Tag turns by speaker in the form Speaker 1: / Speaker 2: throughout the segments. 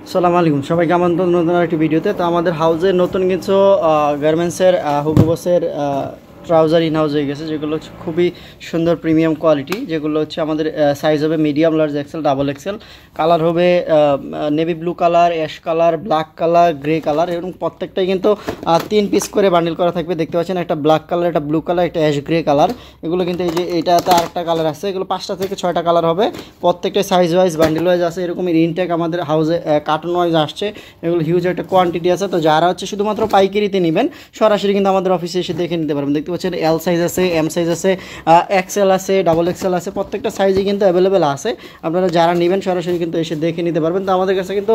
Speaker 1: আসসালামু আলাইকুম সবাইকে আমন্ত্রণ নতুন একটি ভিডিওতে। তো আমাদের হাউসে নতুন কিছু গার্মেন্টসের হুগো বসের ট্রাউজার ইন হাউস হয়ে গেছে, যেগুলো হচ্ছে খুবই সুন্দর প্রিমিয়াম কোয়ালিটি। যেগুলো হচ্ছে আমাদের সাইজ হবে medium, large, XL, double XL. Colour হবে navy blue colour, ash colour, black colour, grey colour, এবং প্রত্যেকটাই কিন্তু 3 পিস করে বান্ডিল করা থাকবে। দেখতে পাচ্ছেন একটা ব্ল্যাক কালার, একটা ব্লু কালার, একটা অ্যাশ গ্রে কালার। এগুলো কিন্তু এই যে এইটাতে আরেকটা কালার আছে, এগুলো 5টা থেকে 6টা কালার হবে। প্রত্যেকটা সাইজ ওয়াইজ বান্ডিল ওয়াইজ আছে। এরকমের ইনটেক আমাদের হাউসে কার্টুন ওয়াইজ আসছে। এগুলো হিউজ একটা কোয়ান্টিটি আছে। তো যারা হচ্ছে শুধুমাত্র পাইকারিতে নেবেন সরাসরি কিন্তু আমাদের অফিসে এসে দেখে নিতে পারবেন। দেখতে পাচ্ছেন এল সাইজ আছে, এম সাইজ আছে, এক্সেল আছে, ডাবল এক্সেল আছে, প্রত্যেকটা সাইজই কিন্তু অ্যাভেলেবেল আছে। আপনারা যারা নেবেন সরাসরি কিন্তু এসে দেখে নিতে পারবেন। তো আমাদের কাছে কিন্তু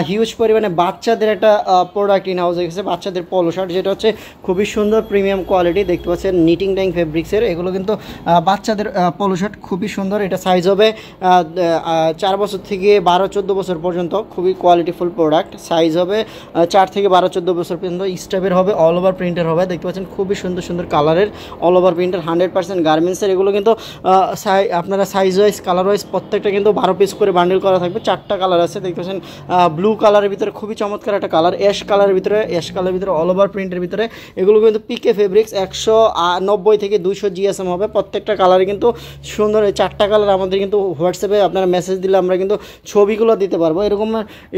Speaker 1: হিউজ পরিমাণে বাচ্চাদের একটা প্রোডাক্ট ইন হাউস হয়ে গেছে, বাচ্চাদের পলো শার্ট, যেটা হচ্ছে খুবই সুন্দর প্রিমিয়াম কোয়ালিটি। দেখতে পাচ্ছেন নিটিং ডাইং ফেব্রিক্সের। এগুলো কিন্তু বাচ্চাদের পলো শার্ট খুবই সুন্দর। এটা সাইজ হবে 4 বছর থেকে 12-14 বছর পর্যন্ত। খুবই কোয়ালিটিফুল প্রোডাক্ট। সাইজ হবে 4 থেকে 12-14 বছর পর্যন্ত। স্টাইপের হবে, অল ওভার প্রিন্টের হবে। দেখতে পাচ্ছেন খুবই সুন্দর সুন্দর কালারের অল ওভার প্রিন্টের 100% গার্মেন্টসের। এগুলো কিন্তু আপনারা সাইজ ওয়াইজ, কালার ওয়াইজ প্রত্যেকটা কিন্তু 12 পিস করে বান্ডিল করা থাকবে। 4টা কালার আছে। দেখতে পাচ্ছেন ব্লু কালারের ভিতরে খুবই চমৎকার একটা কালার, অ্যাশ কালারের ভিতরে অল ওভার প্রিন্টের ভিতরে। এগুলো কিন্তু পিকে ফেব্রিক্স 190 থেকে 200 জিএসএম হবে। প্রত্যেকটা কালারে কিন্তু সুন্দর। এই 4টা কালার আমাদের কিন্তু হোয়াটসঅ্যাপে আপনারা মেসেজ দিলে আমরা কিন্তু ছবিগুলো দিতে পারবো।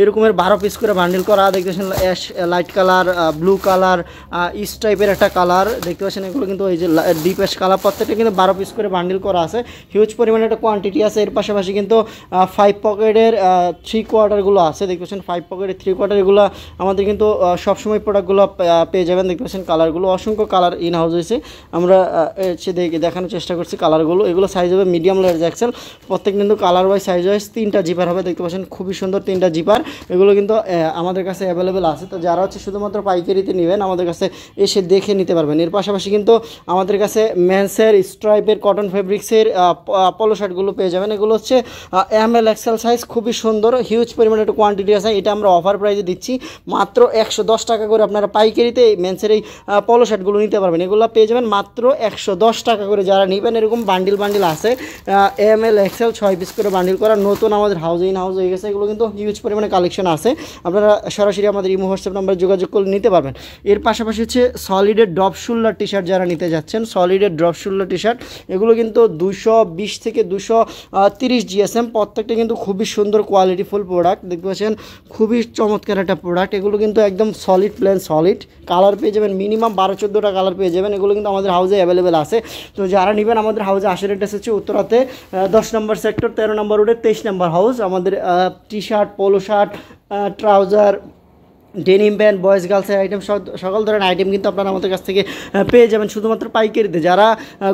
Speaker 1: এরকমের 12 পিস করে বান্ডিল করা। দেখতে পাচ্ছেন ash light colour, blue colour, east টাইপের একটা কালার। দেখতে পাচ্ছেন এগুলো কিন্তু এই যে ডিপ অ্যাশ কালার। প্রত্যেকটা কিন্তু 12 পিস করে বান্ডিল করা আছে। হিউজ পরিমাণে একটা কোয়ান্টিটি আছে। এর পাশাপাশি কিন্তু 5 পকেটের 3 কোয়ার্টারগুলো আছে। দেখতে পাচ্ছেন 5 পকেটের 3 কোয়ার্টার। এগুলো আমাদের কিন্তু সবসময় প্রোডাক্টগুলো পেয়ে যাবেন। দেখতে পাচ্ছেন কালারগুলো, অসংখ্য কালার ইন হাউস হয়েছে। আমরা সে দেখানোর চেষ্টা করছি কালারগুলো। এগুলো সাইজ হবে মিডিয়াম, লার্জ, এক্সেল। প্রত্যেক কিন্তু কালার ওয়াইজ, সাইজ ওয়াইজ 3টা জিপার হবে। দেখতে পাচ্ছেন খুবই সুন্দর 3টা জিপার। এগুলো কিন্তু আমাদের কাছে অ্যাভেলেবেল আছে। তো যারা হচ্ছে শুধুমাত্র পাইকারিতে নেবেন আমাদের কাছে এসে দেখে নিতে পারবেন। এর পাশাপাশি কিন্তু আমাদের কাছে মেন্সের স্ট্রাইপের কটন ফেব্রিক্সের পলো শার্টগুলো পেয়ে যাবেন। এগুলো হচ্ছে ML এক্সেল সাইজ, খুবই সুন্দর। হিউজ পরিমাণে একটা কোয়ান্টিটি আছে। এটা আমরা অফার প্রাইসে দিচ্ছি মাত্র 110 টাকা করে। আপনারা পাইকারিতে মেন্সের এই পলো শার্টগুলো নিতে পারবেন। এগুলো পেয়ে যাবেন মাত্র 110 টাকা করে। যারা নেবেন এরকম বান্ডিল আছে ML এক্সেল 6 পিস করে বান্ডিল করা। নতুন আমাদের হাউস ইন হাউস হয়ে গেছে। এগুলো কিন্তু হিউজ পরিমাণে কালেকশন আছে। আপনারা সরাসরি আমাদের ইমো হোয়াটসঅ্যাপ নাম্বারে যোগাযোগ করে নিতে পারবেন। এর পাশাপাশি হচ্ছে সলিডের ড্রপ শোল্ডার টি শার্ট যারা নিতে যাচ্ছেন, সলিডের ড্রপ শোল্ডার টি শার্ট। এগুলো কিন্তু 220 থেকে 230 জিএসএম। প্রত্যেকটা কিন্তু খুবই সুন্দর কোয়ালিটিফুল প্রোডাক্ট। দেখতে পাচ্ছেন খুবই চমৎকার একটা প্রোডাক্ট। এগুলো কিন্তু একদম সলিড, প্লেন সলিড। কালার পেয়ে যাবেন মিনিমাম 12-14টা কালার পেয়ে যাবেন। এগুলো কিন্তু আমাদের হাউসে অ্যাভেলেবেল আছে। তো যারা নেবেন আমাদের হাউসে আসার অ্যাড্রেস হচ্ছে উত্তরাতে 10 নম্বর সেক্টর, 13 নম্বর রোডে 23 নম্বর হাউস। আমাদের T shirt, polo shirt, trouser, denim pant, boys গার্লসের আইটেম, সকল ধরনের আইটেম কিন্তু আপনারা আমাদের কাছ থেকে পেয়ে যাবেন শুধুমাত্র পাইকারিতে। যারা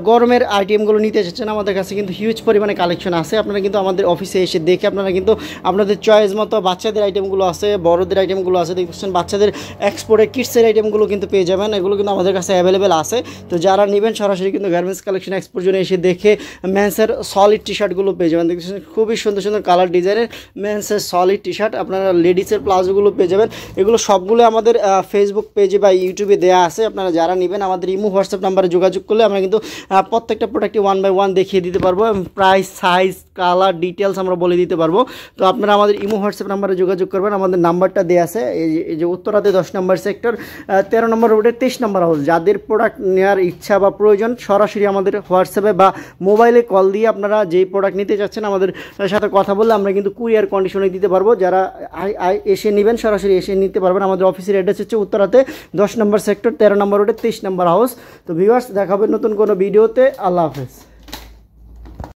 Speaker 1: গরমের আইটেমগুলো নিতে চাচ্ছেন আমাদের কাছে কিন্তু হিউজ পরিমাণে কালেকশন আছে। আপনারা কিন্তু আমাদের অফিসে এসে দেখে আপনারা কিন্তু আপনাদের চয়েস মতো বাচ্চাদের আইটেমগুলো আছে, বড়দের আইটেমগুলো আছে। দেখছেন বাচ্চাদের এক্সপোর্টের কিডসের আইটেমগুলো কিন্তু পেয়ে যাবেন। এগুলো কিন্তু আমাদের কাছে অ্যাভেলেবেল আছে। তো যারা নেবেন সরাসরি কিন্তু গার্মেন্টস কালেকশন এক্সপোর্ট জন্য এসে দেখে মেন্সের সলিড টি শার্টগুলো পেয়ে যাবেন। দেখছেন খুবই সুন্দর সুন্দর কালার ডিজাইনের মেন্সের সলিড টি শার্ট। আপনারা লেডিসের প্লাজোগুলো পেয়ে যাবেন। এগুলো সবগুলো আমাদের ফেসবুক পেজে বা ইউটিউবে দেওয়া আছে। আপনারা যারা নেবেন আমাদের ইমো হোয়াটসঅ্যাপ নাম্বারে যোগাযোগ করলে আমরা কিন্তু প্রত্যেকটা প্রোডাক্টে 1 বাই 1 দেখিয়ে দিতে পারবো। প্রাইস, সাইজ, কালার, ডিটেলস আমরা বলে দিতে পারবো। তো আপনারা আমাদের ইমো হোয়াটসঅ্যাপ নাম্বারে যোগাযোগ করবেন। আমাদের নাম্বারটা দেওয়া আছে এই যে উত্তরাতে 10 নম্বর সেক্টর, 13 নম্বর রোডে 23 নম্বর হাউস। যাদের প্রোডাক্ট নেওয়ার ইচ্ছা বা প্রয়োজন সরাসরি আমাদের হোয়াটসঅ্যাপে বা মোবাইলে কল দিয়ে আপনারা যেই প্রোডাক্ট নিতে চাচ্ছেন আমাদের সাথে কথা বললে আমরা কিন্তু কুরিয়ার কন্ডিশনে দিতে পারবো। যারা এসে নেবেন সরাসরি এসে নিতে পারবেন। আমাদের অফিসের অ্যাড্রেস হচ্ছে উত্তরাতে 10 নম্বর সেক্টর, 13 নম্বর রোডে 23 নম্বর হাউস। তো ভিউয়ার্স, দেখা হবে নতুন কোনো ভিডিওতে। আল্লাহ হাফেজ।